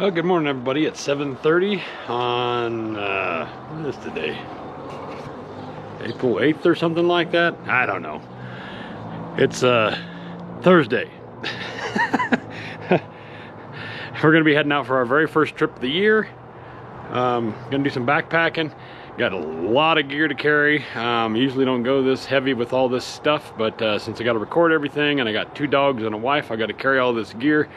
Well, good morning, everybody. It's 7:30 on, what is today? April 8th or something like that? I don't know. It's Thursday. We're going to be heading out for our very first trip of the year. Going to do some backpacking. Got a lot of gear to carry. Usually don't go this heavy with all this stuff, but since I got to record everything and I got 2 dogs and a wife, I got to carry all this gear.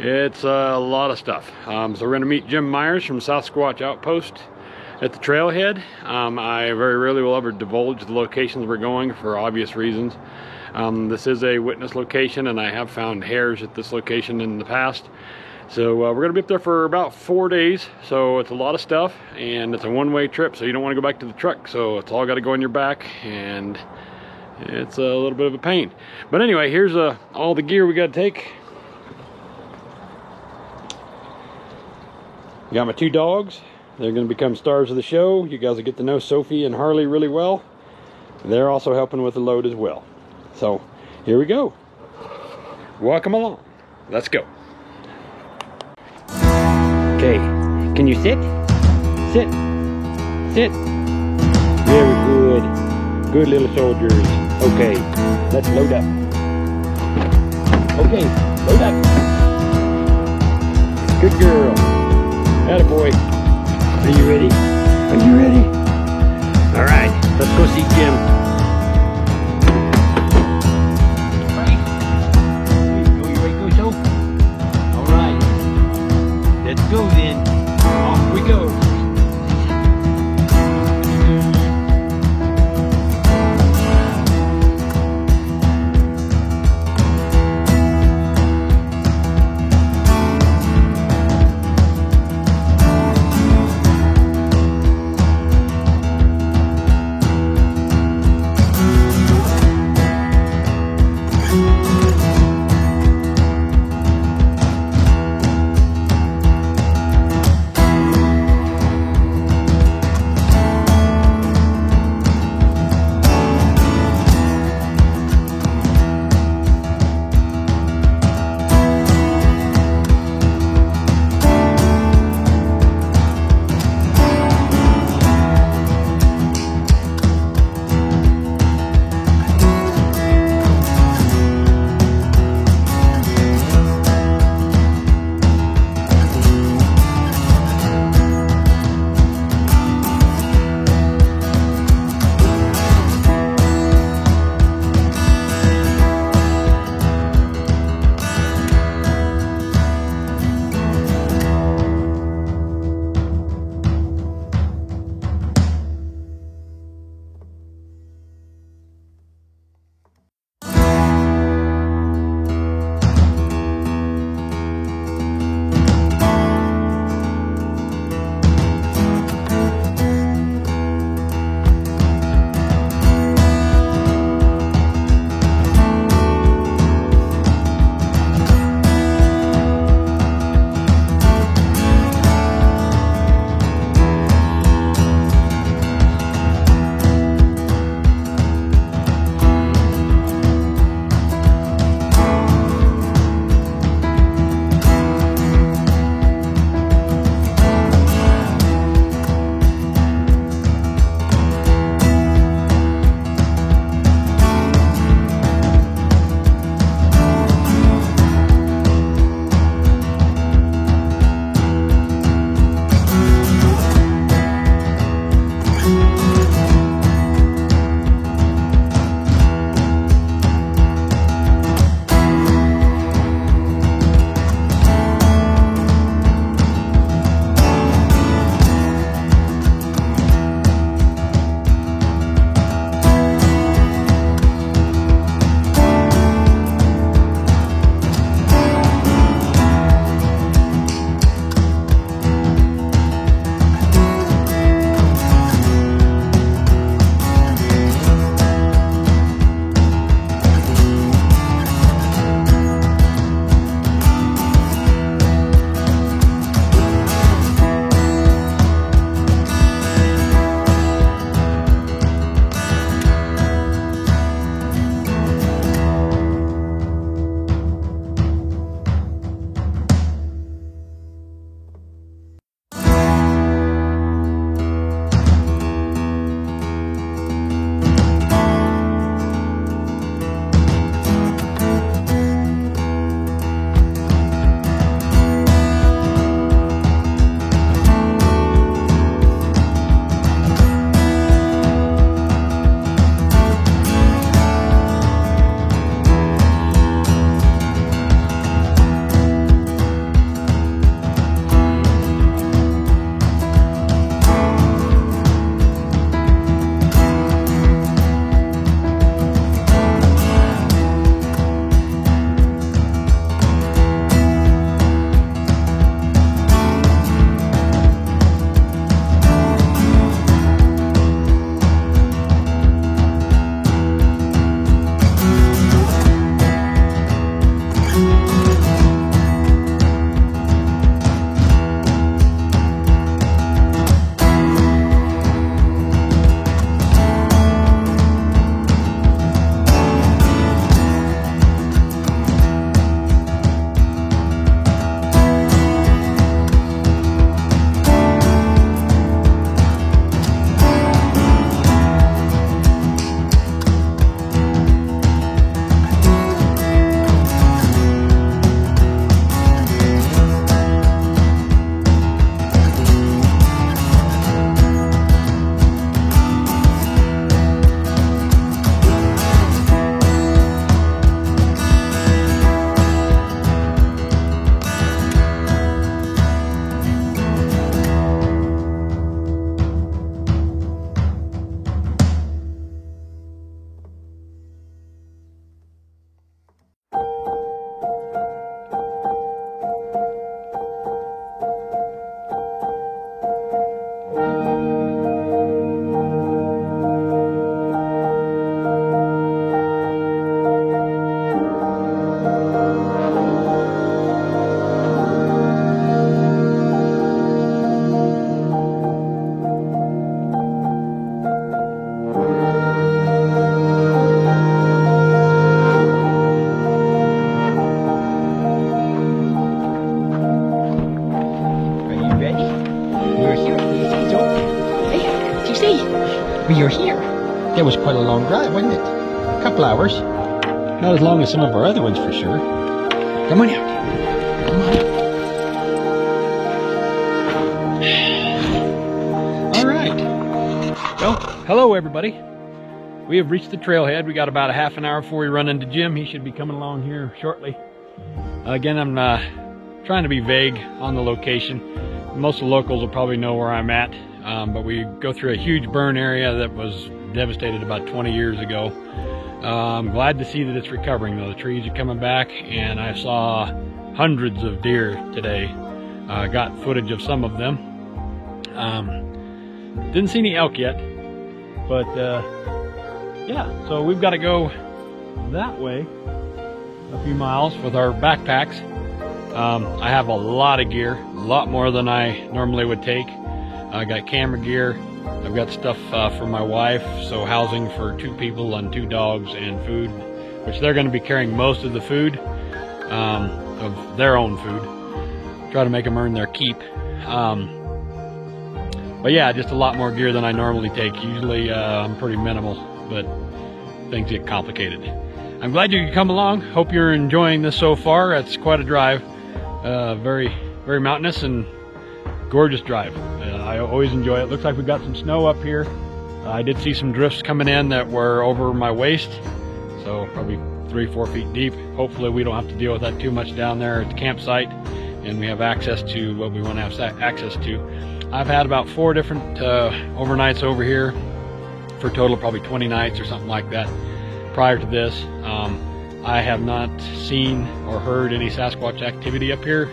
It's a lot of stuff. So we're going to meet Jim Myers from South Squatch Outpost at the trailhead. I very rarely will ever divulge the locations we're going for obvious reasons. This is a witness location, and I have found hares at this location in the past. So we're going to be up there for about 4 days, so it's a lot of stuff, and it's a one-way trip, so you don't want to go back to the truck, so it's all got to go on your back, and it's a little bit of a pain. But anyway, here's all the gear we got to take. Got my 2 dogs. They're going to become stars of the show. You guys will get to know Sophie and Harley really well. They're also helping with the load as well. So here we go. Welcome along. Let's go. Okay, can you sit? Sit. Sit. Very good. Good little soldiers. Okay, let's load up. Okay, load up. Good girl. Attaboy. Are you ready? Are you ready? All right, let's go see Jim. Let's go then. Off we go. you see? We are here. That was quite a long drive, wasn't it? A couple hours. Not as long as some of our other ones for sure. Come on out. Come on out. All right. Well, hello everybody. We have reached the trailhead. We got about a half an hour before we run into Jim. He should be coming along here shortly. Again, I'm trying to be vague on the location. Most of the locals will probably know where I'm at, but we go through a huge burn area that was devastated about 20 years ago. I'm glad to see that it's recovering though. The trees are coming back, and I saw hundreds of deer today. Got footage of some of them. Didn't see any elk yet, but yeah, so we've got to go that way a few miles with our backpacks. I have a lot of gear, a lot more than I normally would take. I got camera gear, I've got stuff for my wife, so housing for 2 people and 2 dogs, and food, which they're going to be carrying most of the food, of their own food. Try to make them earn their keep. But yeah, just a lot more gear than I normally take. Usually I'm pretty minimal, but things get complicated. I'm glad you could come along. Hope you're enjoying this so far. It's quite a drive. Very, very mountainous and gorgeous drive. I always enjoy it. Looks like we got some snow up here. I did see some drifts coming in that were over my waist, so probably 3-4 feet deep. Hopefully we don't have to deal with that too much down there at the campsite, and we have access to what we want to have access to. I've had about 4 different overnights over here, for a total of probably 20 nights or something like that. Prior to this, I have not seen or heard any Sasquatch activity up here,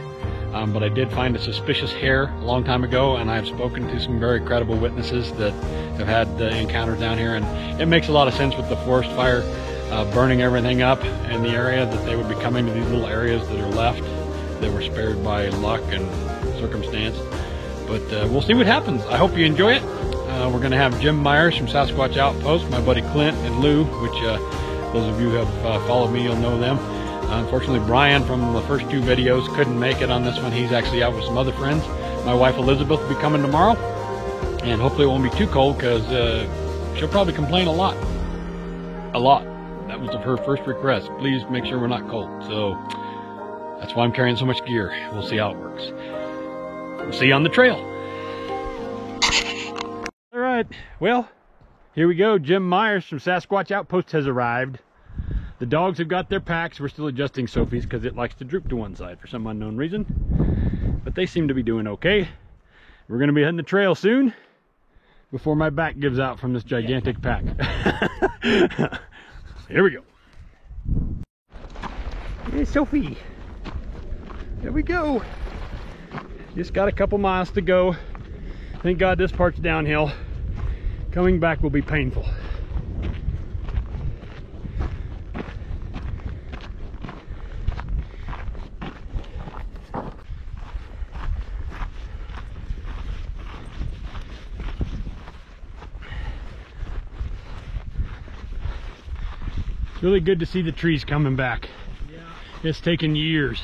but I did find a suspicious hair a long time ago, and I've spoken to some very credible witnesses that have had encounters down here, and it makes a lot of sense with the forest fire burning everything up in the area, that they would be coming to these little areas that are left that were spared by luck and circumstance. But we'll see what happens. I hope you enjoy it. We're going to have Jim Myers from Sasquatch Outpost, my buddy Clint and Lou, which those of you who have followed me, you'll know them. Unfortunately, Brian from the first 2 videos couldn't make it on this one. He's actually out with some other friends. My wife Elizabeth will be coming tomorrow, and hopefully it won't be too cold, because she'll probably complain a lot. A lot. That was her first request. Please make sure we're not cold. So that's why I'm carrying so much gear. We'll see how it works. We'll see you on the trail. All right, well, here we go. Jim Myers from Sasquatch Outpost has arrived. The dogs have got their packs. We're still adjusting Sophie's because it likes to droop to one side for some unknown reason. But they seem to be doing okay. We're going to be heading the trail soon, before my back gives out from this gigantic pack. Here we go. Hey, Sophie. There we go. Just got a couple miles to go. Thank God this part's downhill. Coming back will be painful. It's really good to see the trees coming back. Yeah. It's taken years.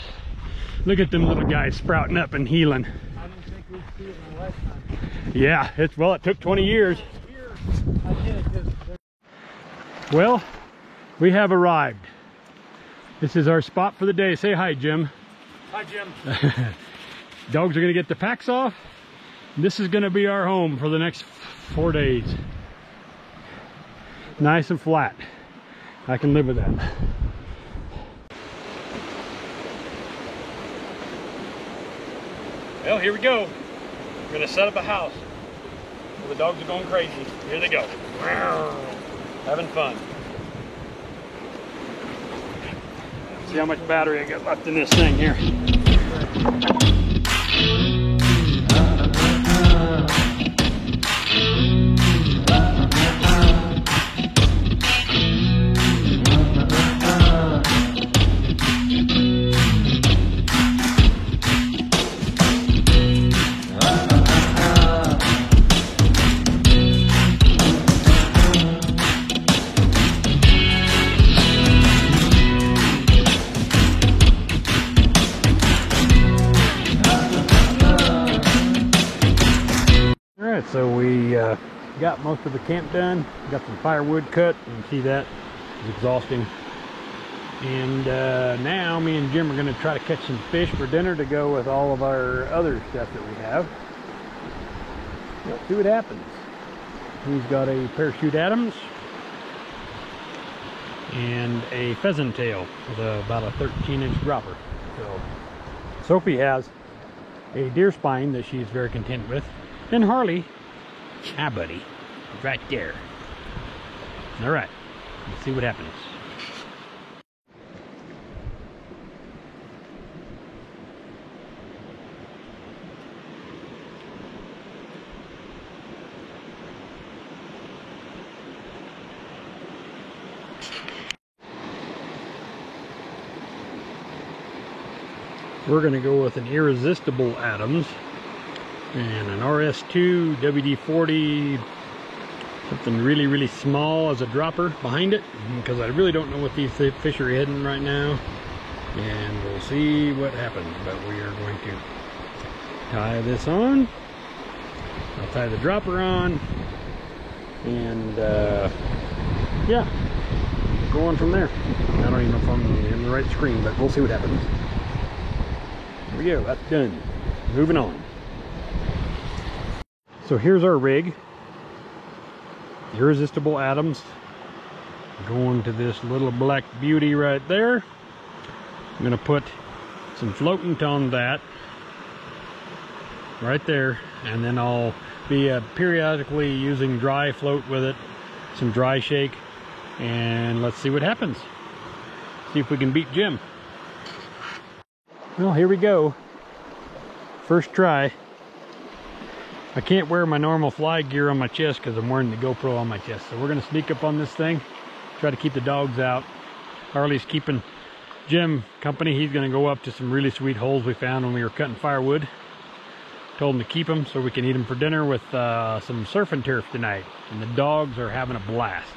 Look at them little guys sprouting up and healing. I didn't think we'd see it in the lifetime. Yeah, it took 20 years. Well, we have arrived. This is our spot for the day. Say hi, Jim. Hi, Jim. Dogs are gonna get the packs off. This is gonna be our home for the next 4 days. Nice and flat. I can live with that. Well, here we go. We're gonna set up a house. Well, the dogs are going crazy. Here they go. Having fun. See how much battery I got left in this thing here. got most of the camp done. Got some firewood cut. You can see that. It's exhausting. And now me and Jim are going to try to catch some fish for dinner to go with all of our other stuff that we have. Let's see what happens. He's got a Parachute Adams and a pheasant tail with about a 13-inch dropper. So Sophie has a deer spine that she's very content with. And Harley, buddy, is right there. All right, let's see what happens. We're going to go with an Irresistible Adams and an RS2 WD-40, something really small as a dropper behind it, because I really don't know what these fish are heading right now, and we'll see what happens. But we are going to tie this on. I'll tie the dropper on, and yeah, go on from there. I don't even know if I'm in the right screen, but we'll see what happens. There we go, that's done. Moving on. So here's our rig. Irresistible Adams. Going to this little black beauty right there. I'm gonna put some floatant on that right there, and then I'll be periodically using dry float with it, some dry shake, and let's see what happens. See if we can beat Jim. Well, here we go. First try. I can't wear my normal fly gear on my chest because I'm wearing the GoPro on my chest. So we're going to sneak up on this thing, try to keep the dogs out. Harley's keeping Jim company. He's going to go up to some really sweet holes we found when we were cutting firewood. Told him to keep them so we can eat them for dinner with some surf and turf tonight. And the dogs are having a blast.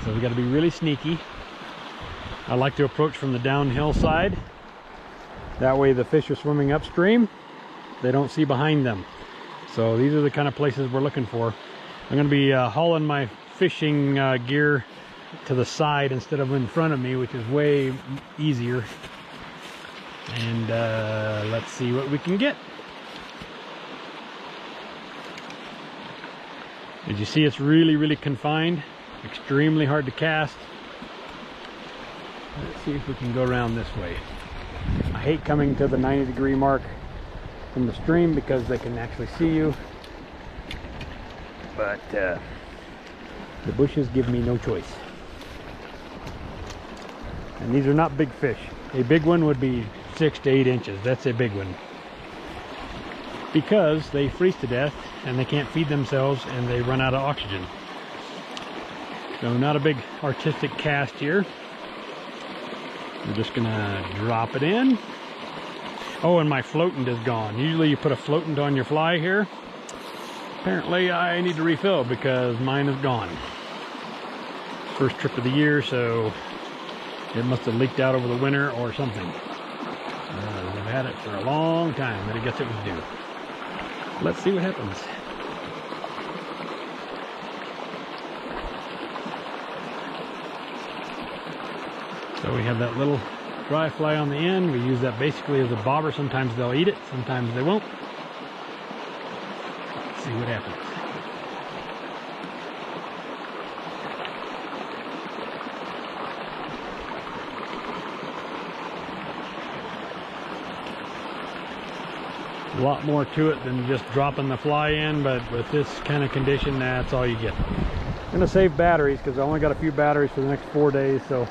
So we got to be really sneaky. I like to approach from the downhill side. That way the fish are swimming upstream. They don't see behind them. So these are the kind of places we're looking for. I'm going to be hauling my fishing gear to the side instead of in front of me, which is way easier. And let's see what we can get. Did you see it's really confined? Extremely hard to cast. Let's see if we can go around this way. I hate coming to the 90-degree mark from the stream because they can actually see you, but the bushes give me no choice. And these are not big fish. A big one would be 6 to 8 inches. That's a big one, because they freeze to death and they can't feed themselves and they run out of oxygen. So not a big artistic cast here. We're just gonna drop it in. Oh, and my floatant is gone. Usually you put a floatant on your fly here. Apparently I need to refill because mine is gone. First trip of the year, so it must have leaked out over the winter or something. I've had it for a long time, but I guess it was due. Let's see what happens. So we have that little dry fly on the end. We use that basically as a bobber. Sometimes they'll eat it, sometimes they won't. Let's see what happens. A lot more to it than just dropping the fly in, but with this kind of condition, that's all you get. I'm gonna save batteries because I only got a few batteries for the next 4 days, so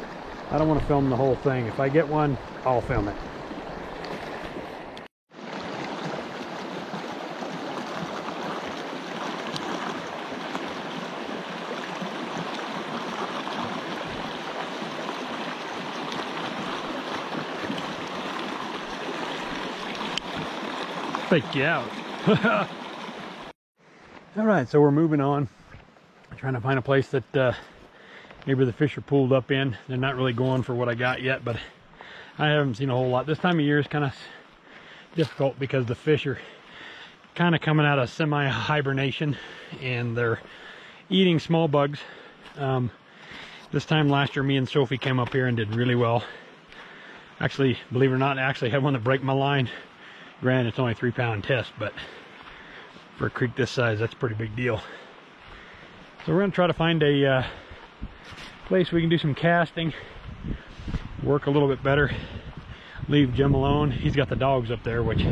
I don't want to film the whole thing. If I get one, I'll film it. Fake you out. All right, so we're moving on. I'm trying to find a place that maybe the fish are pooled up in. They're not really going for what I got yet, but I haven't seen a whole lot. This time of year is kind of difficult because the fish are kind of coming out of semi-hibernation, and they're eating small bugs. This time last year, me and Sophie came up here and did really well. Actually, believe it or not, I actually had one to break my line. Granted, it's only a 3-pound test, but for a creek this size, that's a pretty big deal. So we're gonna try to find a place we can do some casting, work a little bit better, leave Jim alone. He's got the dogs up there, which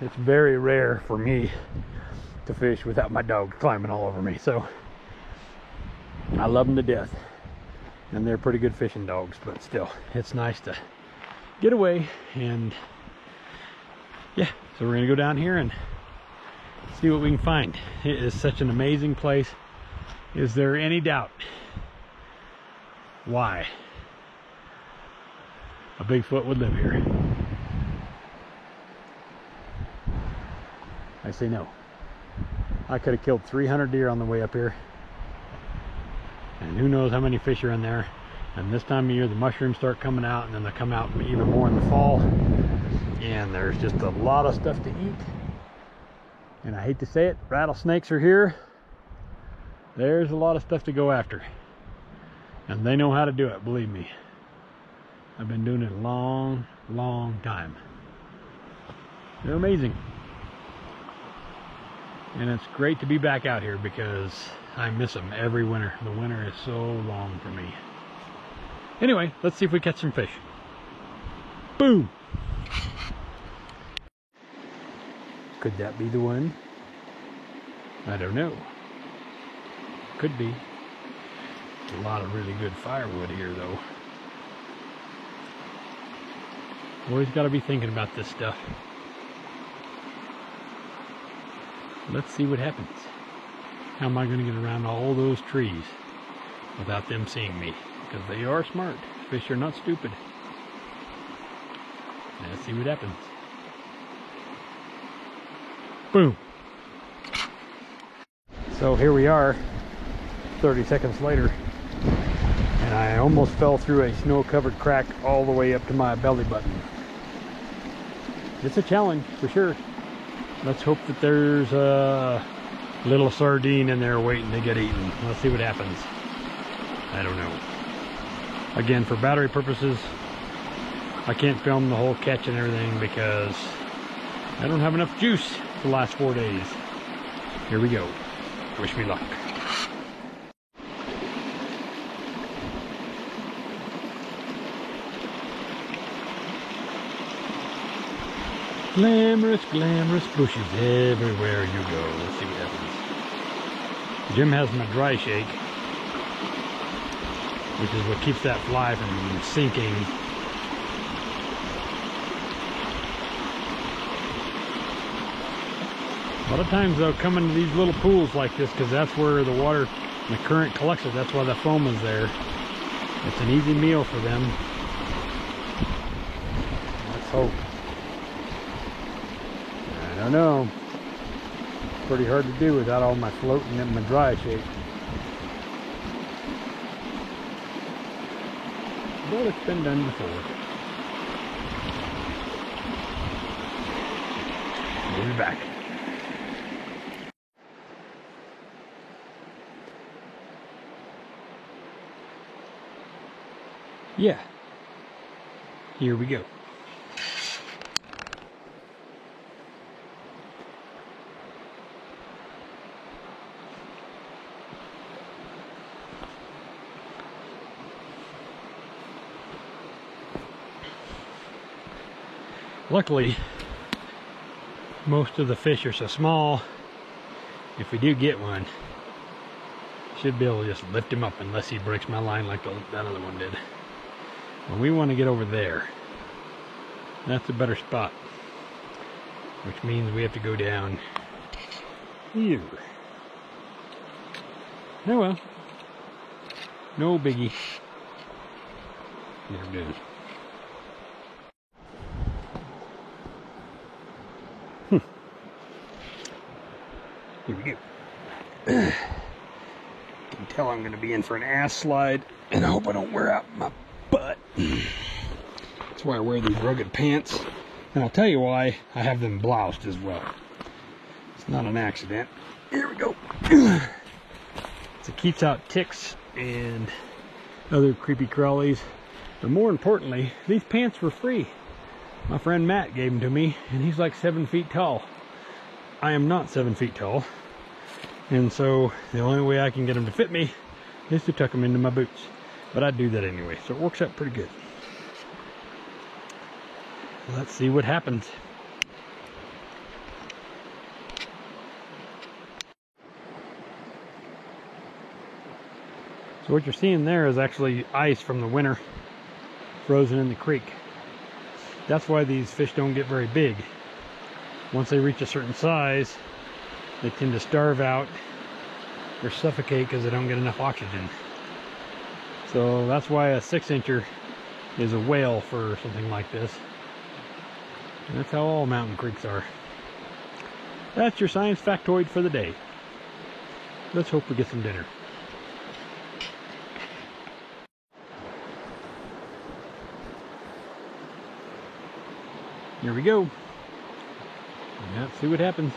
it's very rare for me to fish without my dog climbing all over me. So I love them to death, and they're pretty good fishing dogs, but still, it's nice to get away. And yeah, so we're gonna go down here and see what we can find. It is such an amazing place. Is there any doubt why a Bigfoot would live here? I say no. I could have killed 300 deer on the way up here, and who knows how many fish are in there. And this time of year, the mushrooms start coming out, and then they come out even more in the fall, and there's just a lot of stuff to eat. And I hate to say it, rattlesnakes are here. There's a lot of stuff to go after, and they know how to do it, believe me. I've been doing it a long time. They're amazing, and it's great to be back out here because I miss them every winter. The winter is so long for me. Anyway, let's see if we catch some fish. Boom! Could that be the one? I don't know. Could be. A lot of really good firewood here, though. Always got to be thinking about this stuff. Let's see what happens. How am I going to get around all those trees without them seeing me? Because they are smart. Fish are not stupid. Let's see what happens. Boom. So here we are, 30 seconds later, and I almost fell through a snow-covered crack all the way up to my belly button. It's a challenge for sure. Let's hope that there's a little sardine in there waiting to get eaten. Let's see what happens. I don't know. Again, for battery purposes, I can't film the whole catch and everything because I don't have enough juice the last 4 days. Here we go. Wish me luck. Glamorous, glamorous bushes everywhere you go. Let's see what happens. Jim has my dry shake, which is what keeps that fly from sinking. A lot of times they'll come into these little pools like this because that's where the water, the current collects it. That's why the foam is there. It's an easy meal for them. Let's hope. I don't know. Pretty hard to do without all my floating in my dry shake. But it's been done before. We'll be back. Yeah, here we go. Luckily, most of the fish are so small, if we do get one, should be able to just lift him up unless he breaks my line like that other one did. Well, we want to get over there. That's a better spot, which means we have to go down here. Oh well, no biggie. There it is. Here we go. You can tell I'm going to be in for an ass slide, and I hope I don't wear out my butt. That's why I wear these rugged pants. And I'll tell you why I have them bloused as well. Not an accident. Here we go. So it keeps out ticks and other creepy crawlies. But more importantly, these pants were free. My friend Matt gave them to me, and he's like 7 feet tall. I am not 7 feet tall. And so the only way I can get them to fit me is to tuck them into my boots. But I do that anyway, so it works out pretty good. Let's see what happens. So what you're seeing there is actually ice from the winter frozen in the creek. That's why these fish don't get very big. Once they reach a certain size, they tend to starve out or suffocate because they don't get enough oxygen. So that's why a 6-incher is a whale for something like this. And that's how all mountain creeks are. That's your science factoid for the day. Let's hope we get some dinner. Here we go. Let's see what happens.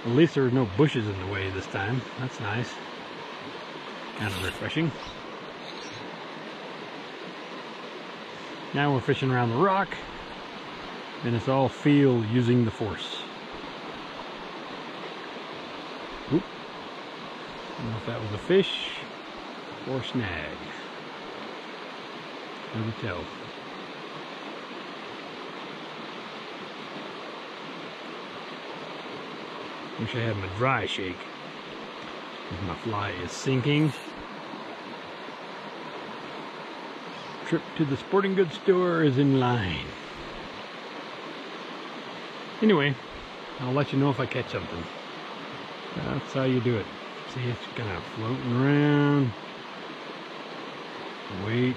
At least there were no bushes in the way this time. That's nice. Kind of refreshing. Now we're fishing around the rock, and it's all feel using the force. Oop. I don't know if that was a fish or snag. Hard to tell. Wish I had my dry shake, because my fly is sinking. Trip to the sporting goods store is in line. Anyway, I'll let you know if I catch something. That's how you do it. See, it's kind of floating around. Wait.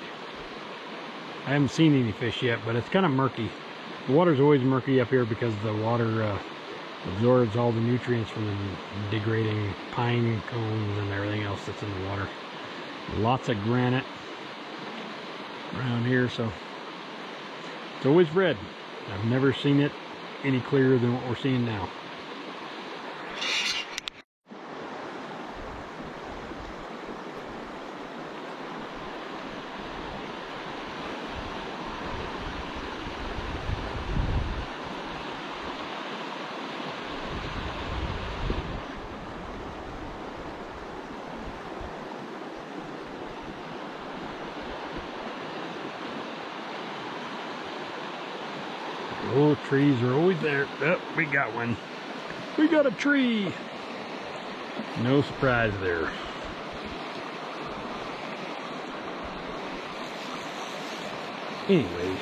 I haven't seen any fish yet, but it's kind of murky. The water's always murky up here because the water absorbs all the nutrients from the degrading pine cones and everything else that's in the water. Lots of granite around here, so it's always red. I've never seen it any clearer than what we're seeing now. Oh, trees are always there. Oh, we got one. We got a tree. No surprise there. Anyway.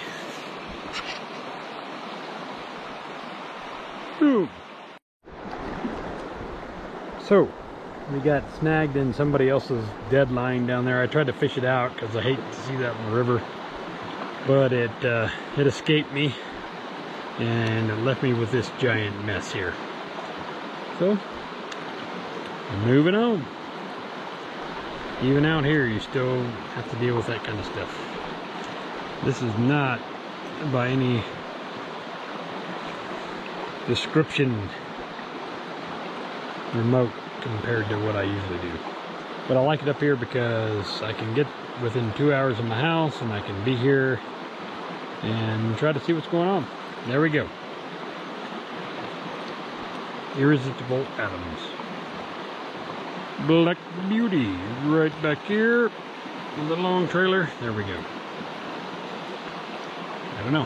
Boom. So, we got snagged in somebody else's dead line down there. I tried to fish it out because I hate to see that in the river. But it escaped me. And it left me with this giant mess here. So, moving on. Even out here, you still have to deal with that kind of stuff. This is not, by any description, remote compared to what I usually do. But I like it up here because I can get within 2 hours of my house and I can be here and try to see what's going on. There we go. Irresistible Adams. Black Beauty right back here in the long trailer. There we go. I don't know.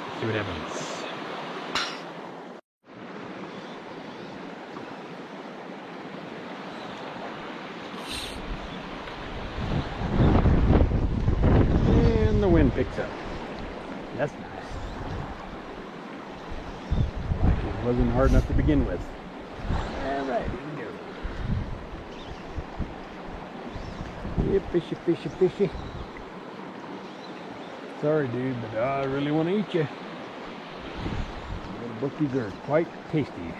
Let's see what happens. And the wind picks up. That's nice. Wasn't hard enough to begin with. Alright, here we go. Yeah, fishy, fishy, fishy. Sorry, dude, but I really want to eat you. The bookies are quite tasty.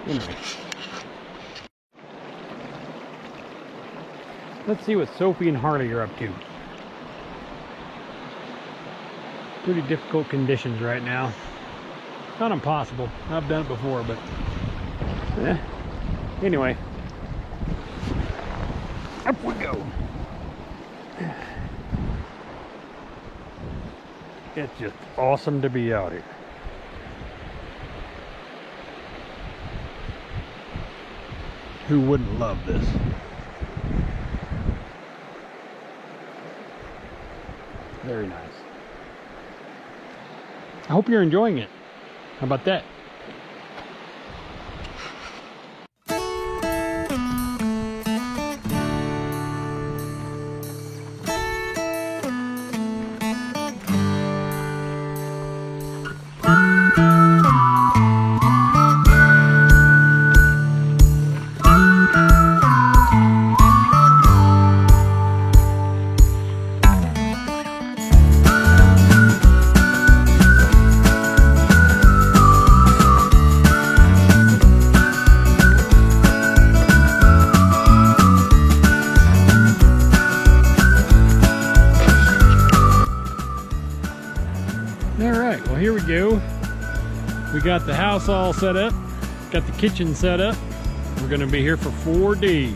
Anyway. Let's see what Sophie and Harley are up to. Pretty difficult conditions right now. Not impossible. I've done it before, but anyway, up we go. It's just awesome to be out here. Who wouldn't love this? Very nice. I hope you're enjoying it. How about that? Alright, well here we go. We got the house all set up, got the kitchen set up. We're going to be here for 4 days.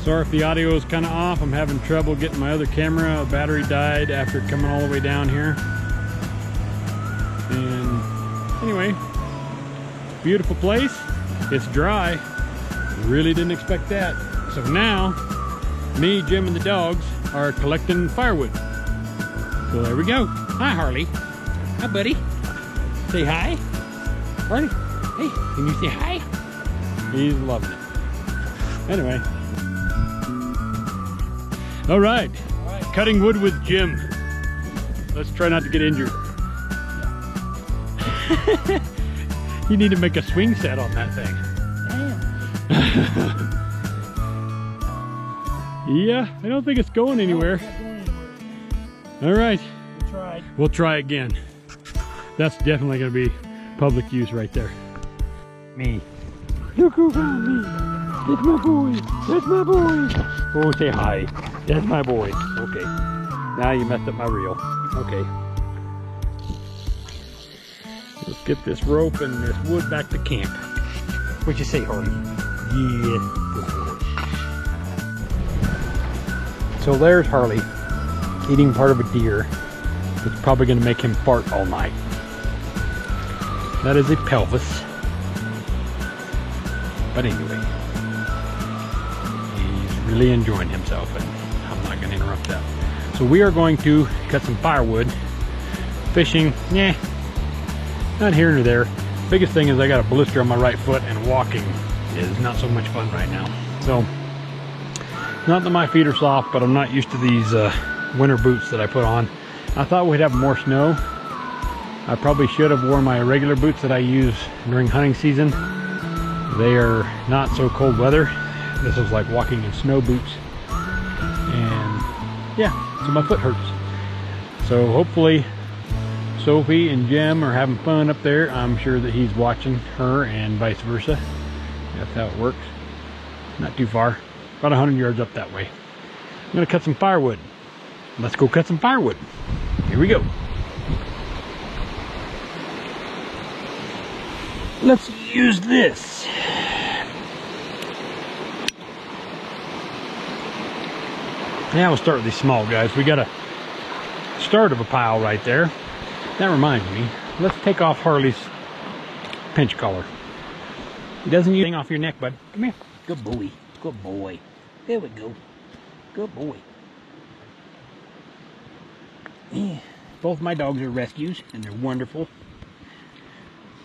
Sorry if the audio is kind of off. I'm having trouble getting my other camera. A battery died after coming all the way down here. And anyway, beautiful place. It's dry. Really didn't expect that. So now, me, Jim, and the dogs are collecting firewood. So there we go. Hi, Harley. Hi, buddy. Say hi. Harley, hey, can you say hi? He's loving it. Anyway. All right. Cutting wood with Jim. Let's try not to get injured. You need to make a swing set on that thing. Yeah, I don't think it's going anywhere. All right. We'll try again. That's definitely going to be public use right there. Me. Look who found me. That's my boy. That's my boy. Oh, say hi. That's my boy. Okay. Now you messed up my reel. Okay. Let's get this rope and this wood back to camp. What'd you say, Harley? Yeah. So there's Harley eating part of a deer. It's probably going to make him fart all night. That is a pelvis. But anyway, he's really enjoying himself and I'm not going to interrupt that. So we are going to cut some firewood. Fishing, not here nor there. Biggest thing is I got a blister on my right foot and walking is not so much fun right now. So, not that my feet are soft, but I'm not used to these winter boots that I put on. I thought we'd have more snow. I probably should have worn my regular boots that I use during hunting season. They are not so cold weather. This is like walking in snow boots. And yeah, so my foot hurts. So hopefully Sophie and Jim are having fun up there. I'm sure that he's watching her and vice versa. That's how it works. Not too far, about 100 yards up that way. I'm gonna cut some firewood. Let's go cut some firewood. Here we go. Let's use this. Now we'll start with these small guys. We got a start of a pile right there. That reminds me, let's take off Harley's pinch collar. He doesn't use anything off your neck, bud. Come here. Good boy. Good boy. There we go. Good boy. Yeah. Both my dogs are rescues, and they're wonderful.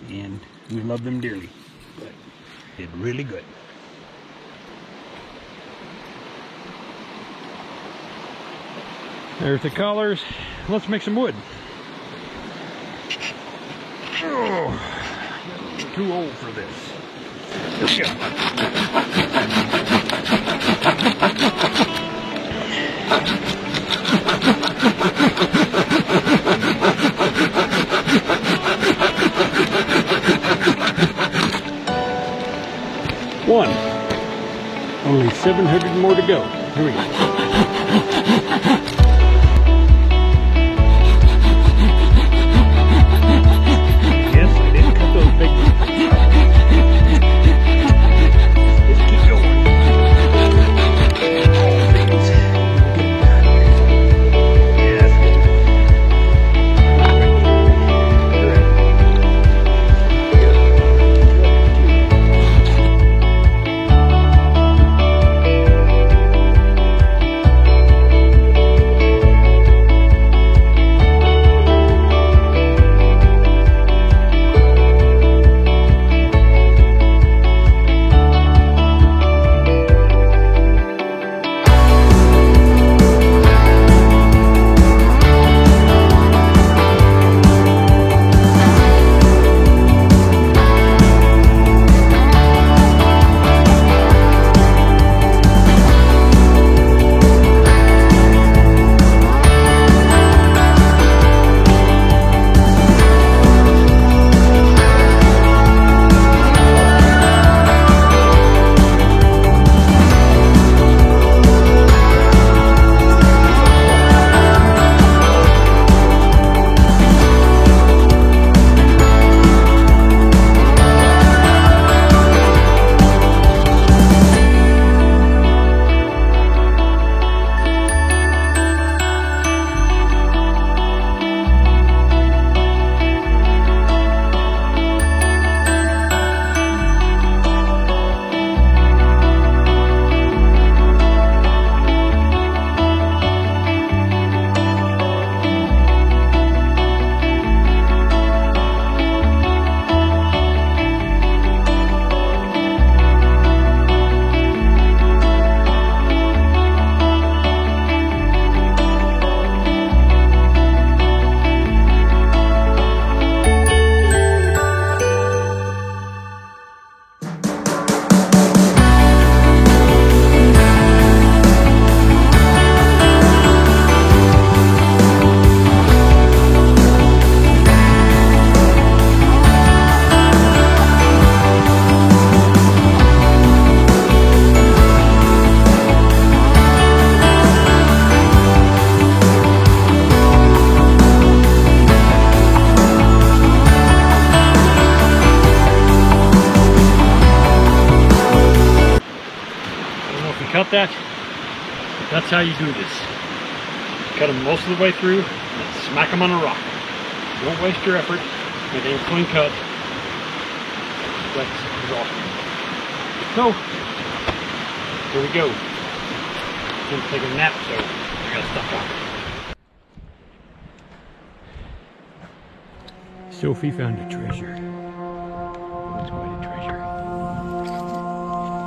And we love them dearly. But did really good. There's the collars. Let's make some wood. Oh, you're too old for this. Here we go. One. Only 700 more to go. Here we go. Yes, I did cut those big ones. Just keep going. Yes. Cut that. That's how you do this. Cut them most of the way through and smack them on a rock. Don't waste your effort. Make a clean cut. That's exhausting. So, here we go. I'm going to take a nap, so I got to stop talking. Sophie found a treasure. It's quite a treasure.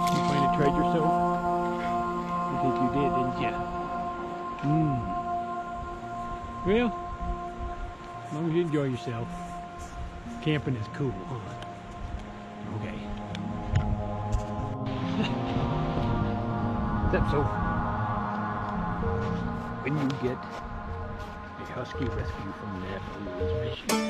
You find a treasure, Sophie? I think you did, didn't you? Well, as long as you enjoy yourself, camping is cool, huh? Okay. That's so. When you get a husky rescue from the Appalachian.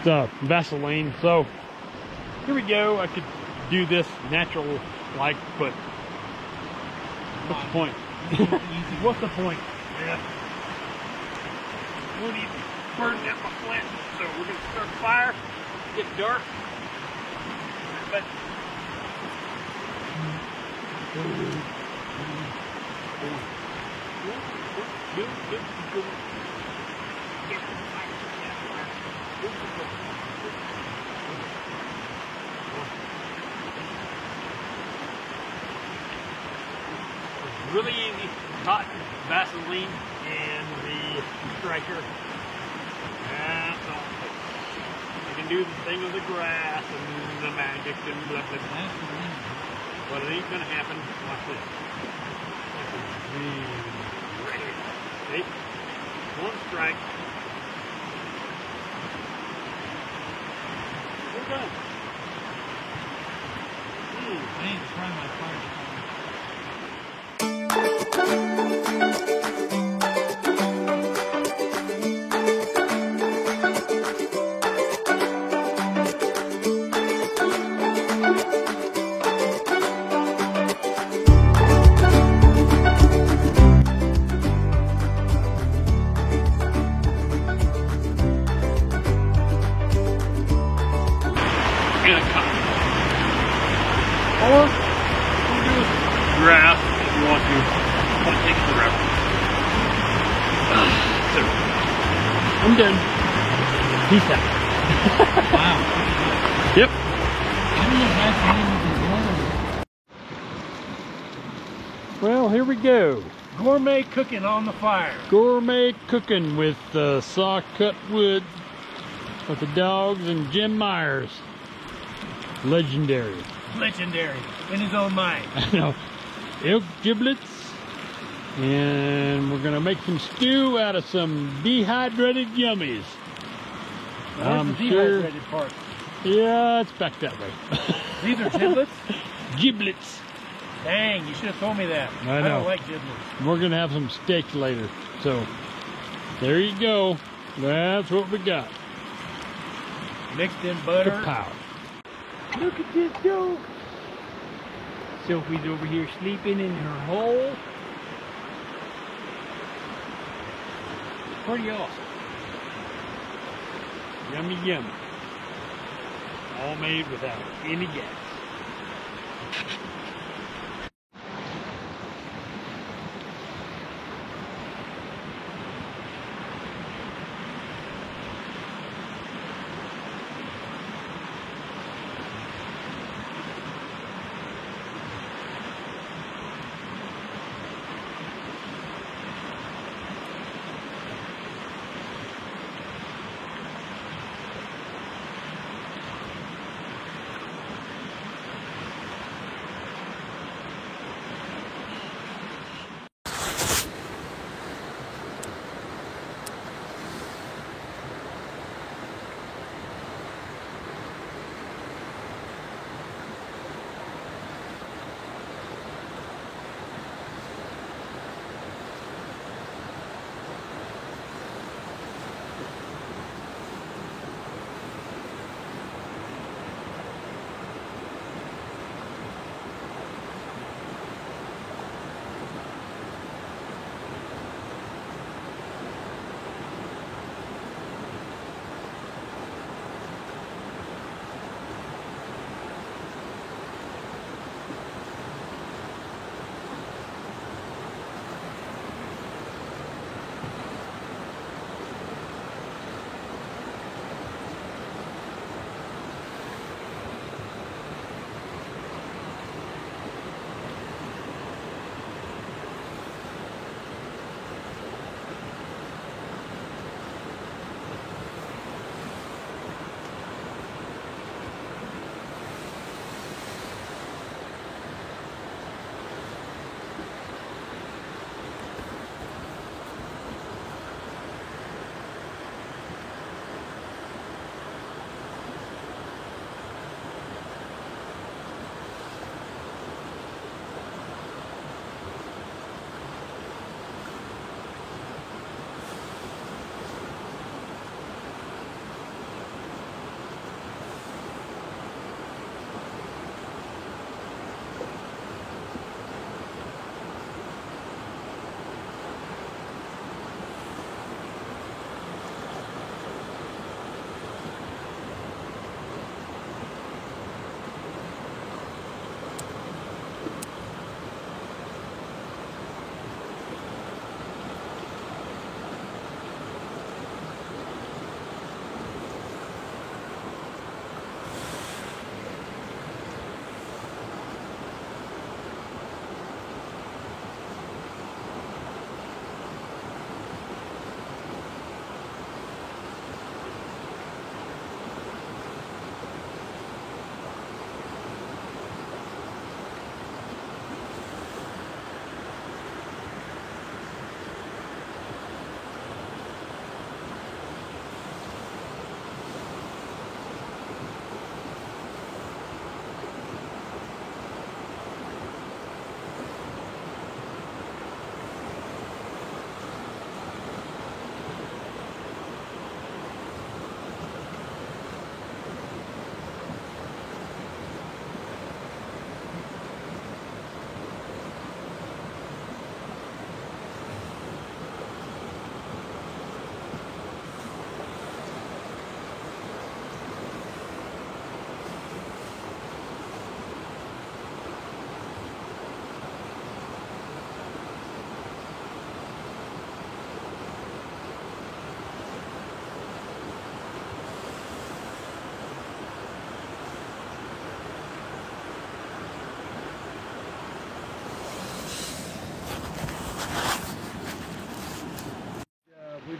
Vaseline. So here we go. I could do this natural like, but what's the point? What's the point? Yeah. Won't even burn up my flint. So we're gonna start a fire. Get dark. But really easy. Cotton, Vaseline, and the striker. That's all. You can do the thing with the grass and the magic and blah blah blah. But it ain't gonna happen. Watch this. See? One strike. We're done. I need to try my fire. Or you can do grass if you want to. But it takes forever. So, I'm done. Peace out. Wow. Yep. How do you have to Well, here we go. gourmet cooking on the fire? Gourmet cooking with saw cut wood with the dogs and Jim Myers. Legendary. Legendary in his own mind. I know. Elk giblets. And we're gonna make some stew out of some dehydrated yummies. Where's the dehydrated part? Yeah, it's back that way. These are giblets? Giblets. Dang, you should have told me that. I know. don't like giblets. We're gonna have some steaks later. So there you go. That's what we got. Mixed in butter. Kapow. Look at this dog. Sophie's over here sleeping in her hole. Pretty awesome. Yummy, yummy. All made without any gas.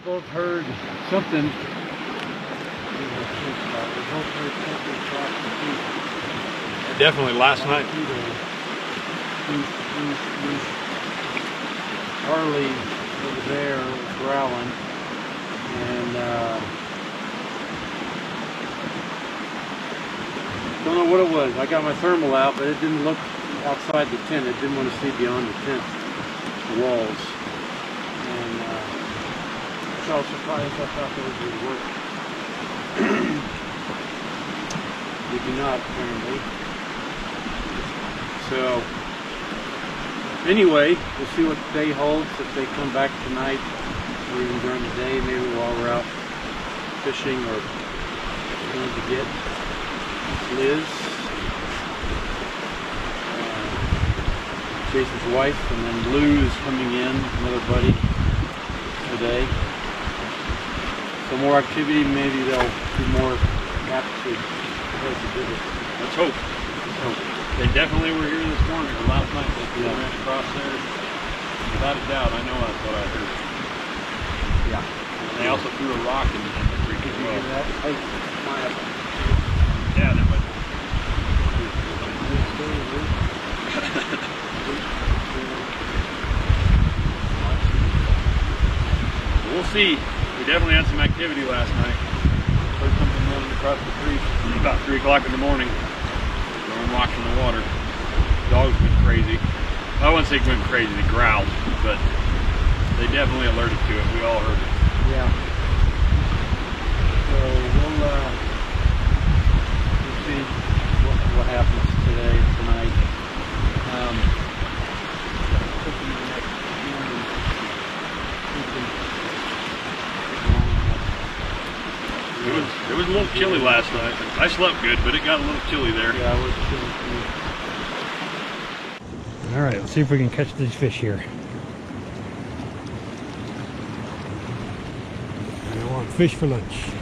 both heard something. We both heard something across the street. Definitely last night. Harley over there was growling, and don't know what it was. I got my thermal out, but it didn't look outside the tent. It didn't want to see beyond the tent walls. And I was surprised. I thought those would work. They do not, apparently. So, anyway, we'll see what the day holds. If they come back tonight, or even during the day, maybe while we're out fishing or going to get Liz, Jason's wife, and then Lou is coming in, another buddy, today. Some more activity, maybe they'll be more apt to visit. Let's hope. They definitely were here this morning, or last night. They ran across there. Without a doubt, I know that's what I heard. Yeah. And they also threw a rock in the creek as well. Yeah, that was. We'll see. We definitely had some activity last night. Heard something running across the creek about 3 o'clock in the morning. I'm watching the water. Dogs went crazy. I wouldn't say went crazy, they growled, but they definitely alerted to it. We all heard it. Yeah. So we'll see what happens today, tonight. It was a little chilly last night. I slept good, but it got a little chilly there. Yeah, it was chilly too. All right, let's see if we can catch these fish here. I want fish for lunch.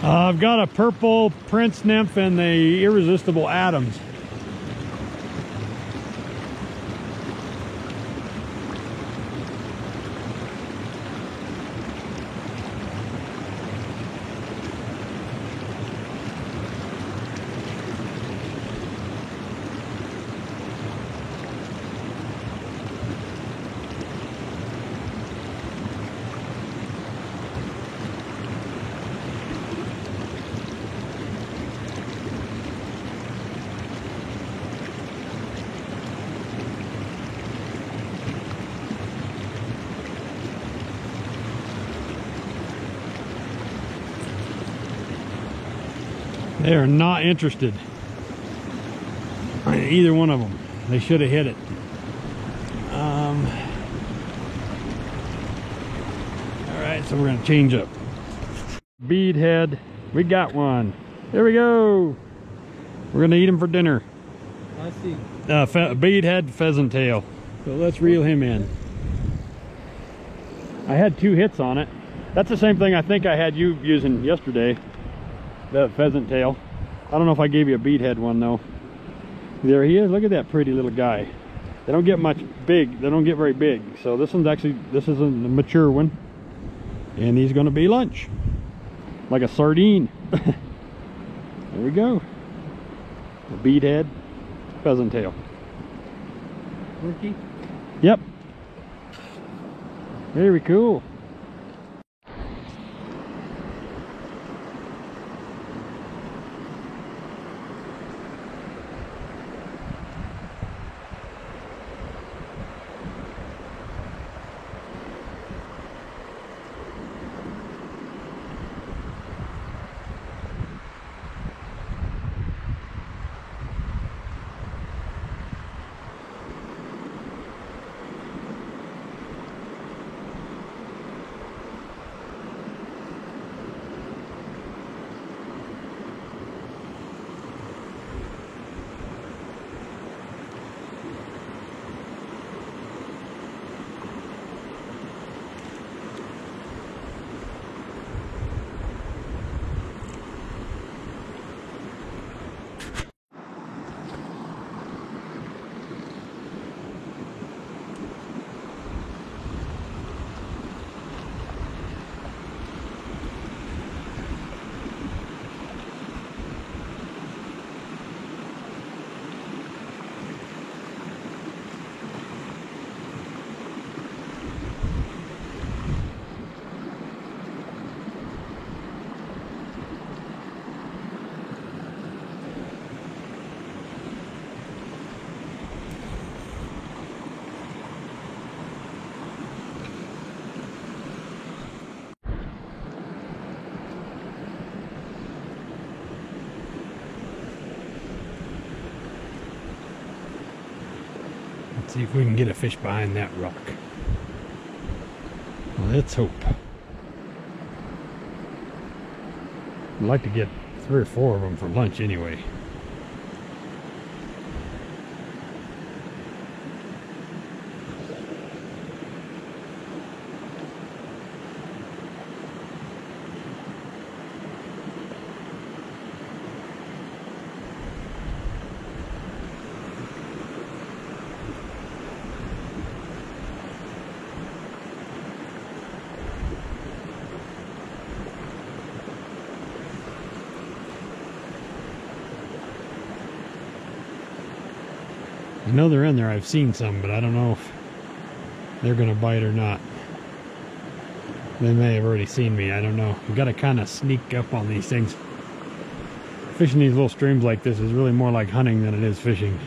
I've got a purple Prince Nymph and the Irresistible Adams. They are not interested. Either one of them. They should have hit it. Alright, so we're going to change up. Bead head. We got one. There we go. We're going to eat him for dinner. I see. Bead head pheasant tail. So let's reel him in. I had 2 hits on it. That's the same thing I think I had you using yesterday. The pheasant tail. I don't know if I gave you a bead head one though. There he is. Look at that pretty little guy. They don't get much big. They don't get very big. So this one's actually, this is a mature one. And he's gonna be lunch. Like a sardine. There we go. A bead head, pheasant tail. Rookie? Yep. Very cool. Let's see if we can get a fish behind that rock. Let's hope. I'd like to get 3 or 4 of them for lunch anyway. I know they're in there. I've seen some, but I don't know if they're gonna bite or not. They may have already seen me. I don't know. You gotta kind of sneak up on these things. Fishing these little streams like this is really more like hunting than it is fishing.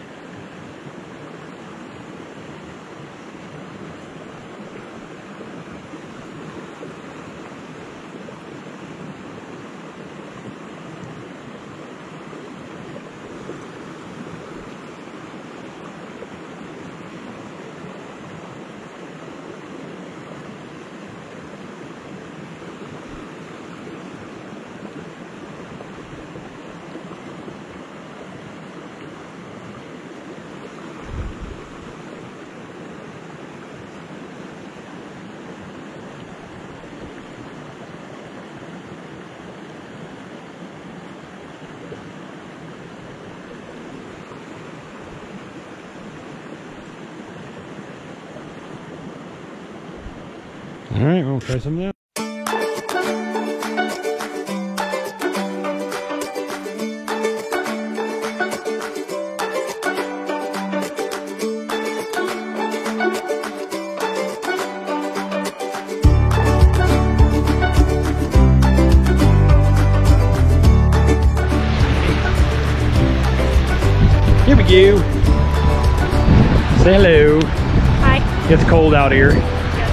All right, we'll try some of that. Here we go. Say hello. Hi. It's cold out here.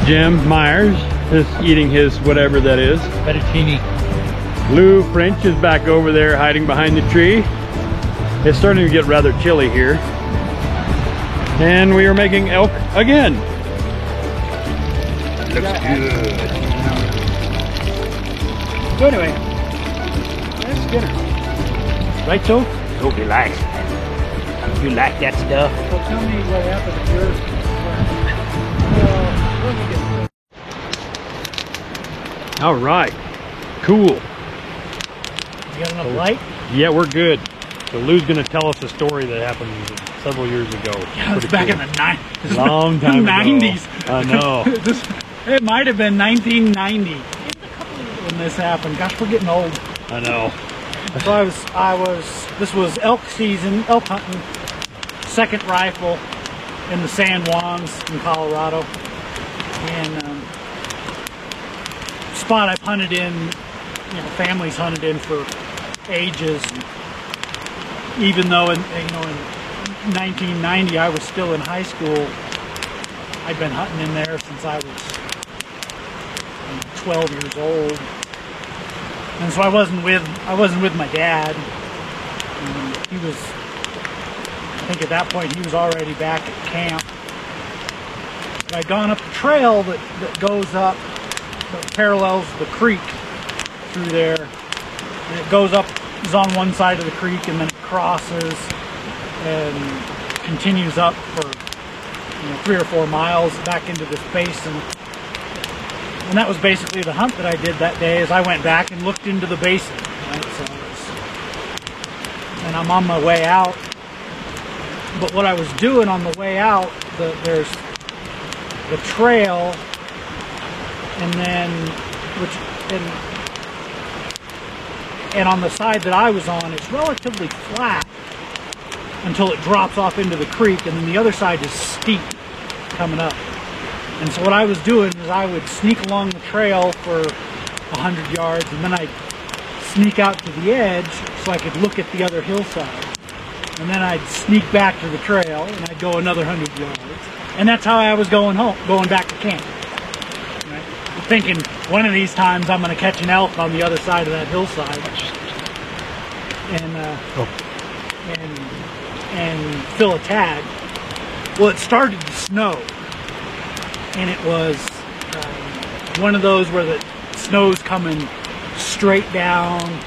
Jim Myers is eating his whatever that is. Fettuccine. Lou French is back over there hiding behind the tree. It's starting to get rather chilly here. And we are making elk again. Looks good. So anyway, that's dinner. Right, so? So relaxed. You like that stuff? Well, tell me what happened to yours. All right, cool. You got enough light? Yeah, we're good. So Lou's gonna tell us a story that happened several years ago. Yeah, it was back in the 90s. Long time ago. 90s. I know. It might have been 1990 when this happened. Gosh, we're getting old. I know. So this was elk season, elk hunting, second rifle in the San Juans in Colorado. And spot I've hunted in, you know, families hunted in for ages. And even though in 1990 I was still in high school, I'd been hunting in there since I was 12 years old. And so I wasn't with my dad. He was, I think at that point he was already back at camp. But I'd gone up the trail that goes up, that parallels the creek through there. And it goes up, is on one side of the creek, and then it crosses and continues up for 3 or 4 miles back into this basin. And that was basically the hunt that I did that day, as I went back and looked into the basin. Right? And I'm on my way out. But what I was doing on the way out, there's the trail, and then and on the side that I was on, it's relatively flat until it drops off into the creek, and then the other side is steep coming up. And so what I was doing is I would sneak along the trail for 100 yards, and then I'd sneak out to the edge so I could look at the other hillside. And then I'd sneak back to the trail, and I'd go another 100 yards. And that's how I was going home, going back to camp. Right? Thinking one of these times I'm going to catch an elk on the other side of that hillside. And fill a tag. Well, it started to snow. And it was one of those where the snow's coming straight down,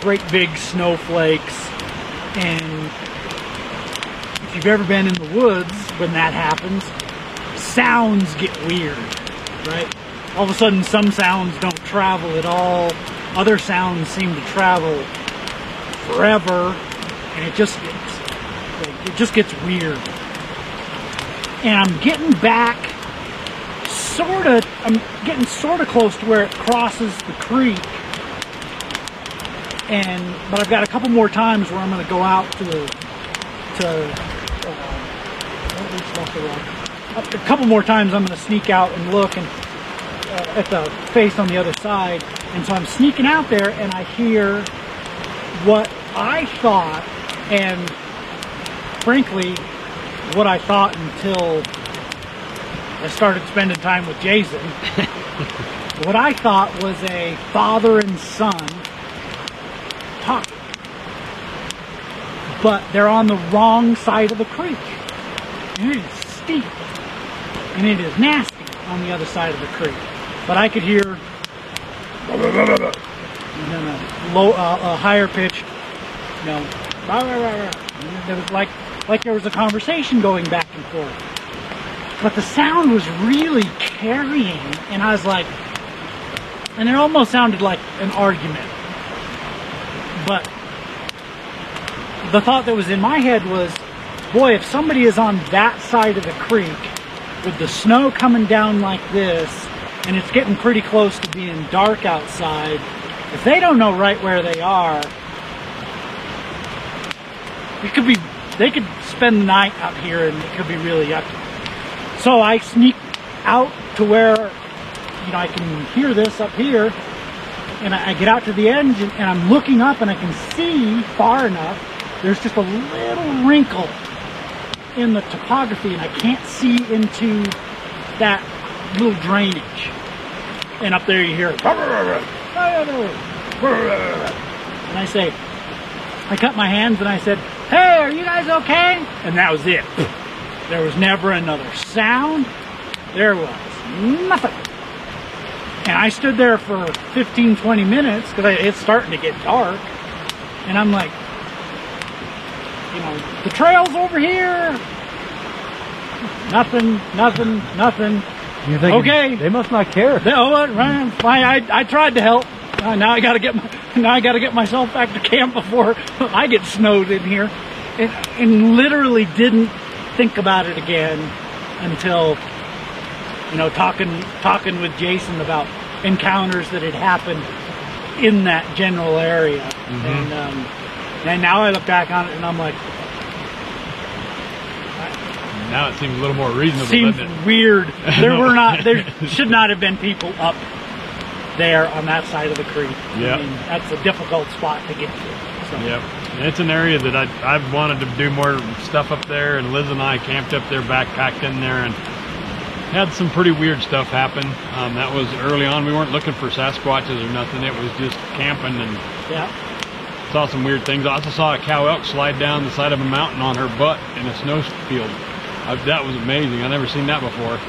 great big snowflakes. And if you've ever been in the woods when that happens, sounds get weird, right? All of a sudden some sounds don't travel at all, other sounds seem to travel forever, and it just gets weird. And I'm getting back I'm getting sort of close to where it crosses the creek, but I've got a couple more times where I'm going to go out a couple more times I'm going to sneak out and look and at the face on the other side. And so I'm sneaking out there, and I hear what I thought, and frankly what I thought until I started spending time with Jason, what I thought was a father and son talking. But they're on the wrong side of the creek. And it is steep. And it is nasty on the other side of the creek. But I could hear and then a higher pitched, it was like there was a conversation going back and forth. But the sound was really carrying, and I was like, and it almost sounded like an argument. But the thought that was in my head was, boy, if somebody is on that side of the creek with the snow coming down like this, and it's getting pretty close to being dark outside, if they don't know right where they are, they could spend the night out here, and it could be really yucky. So I sneak out to where, I can hear this up here, and I get out to the edge, and I'm looking up, and I can see far enough. There's just a little wrinkle in the topography, and I can't see into that little drainage. And up there you hear, and I cut my hands, and I said, "Hey, are you guys okay?" And that was it. There was never another sound. There was nothing. And I stood there for 15, 20 minutes because it's starting to get dark. And I'm like, the trail's over here. Nothing. You're thinking, okay, they must not care. I tried to help. Now I got to get myself back to camp before I get snowed in here. and literally didn't think about it again until, you know, talking with Jason about encounters that had happened in that general area. And now I look back on it and I'm like, Now it seems a little more reasonable, seems doesn't it? weird. There should not have been people up there on that side of the creek. Yep. I mean, that's a difficult spot to get to. So. Yep. And it's an area that I've wanted to do more stuff up there, and Liz and I camped up there, backpacked in there, and had some pretty weird stuff happen. That was early on. We weren't looking for Sasquatches or nothing. It was just camping, and saw some weird things. I also saw a cow elk slide down the side of a mountain on her butt in a snowfield. That was amazing. I've never seen that before.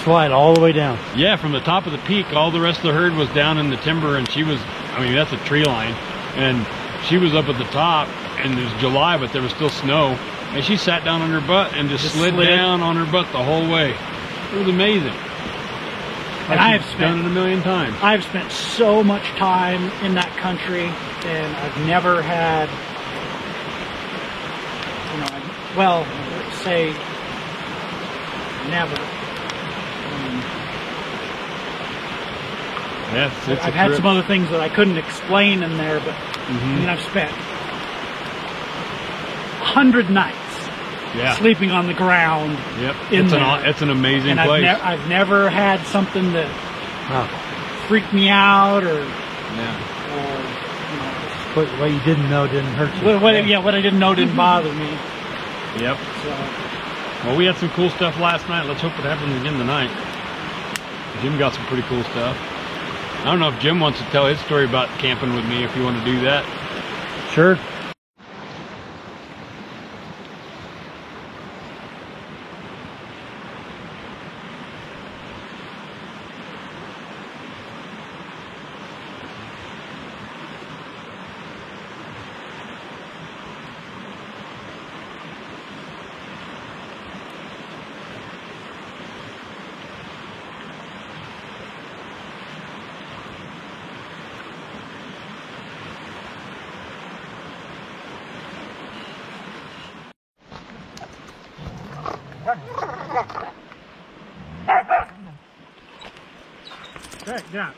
Slide all the way down. Yeah, from the top of the peak, all the rest of the herd was down in the timber, and she was, I mean, that's a tree line, and she was up at the top, and it was July, but there was still snow, and she sat down on her butt and just slid down on her butt the whole way. It was amazing. And I have done it a million times. I've spent so much time in that country, and I've never had, you know, well, let's say never. Yes, it's I've had some other things that I couldn't explain in there, but I mean, I've spent 100 nights sleeping on the ground. Yep, it's it's an amazing and place. I've never had something that freaked me out or What you didn't know didn't hurt you. what I didn't know didn't bother me. Yep. So, well, we had some cool stuff last night. Let's hope it happens again tonight. Jim got some pretty cool stuff. I don't know if Jim wants to tell his story about camping with me, if you want to do that. Sure. yeah.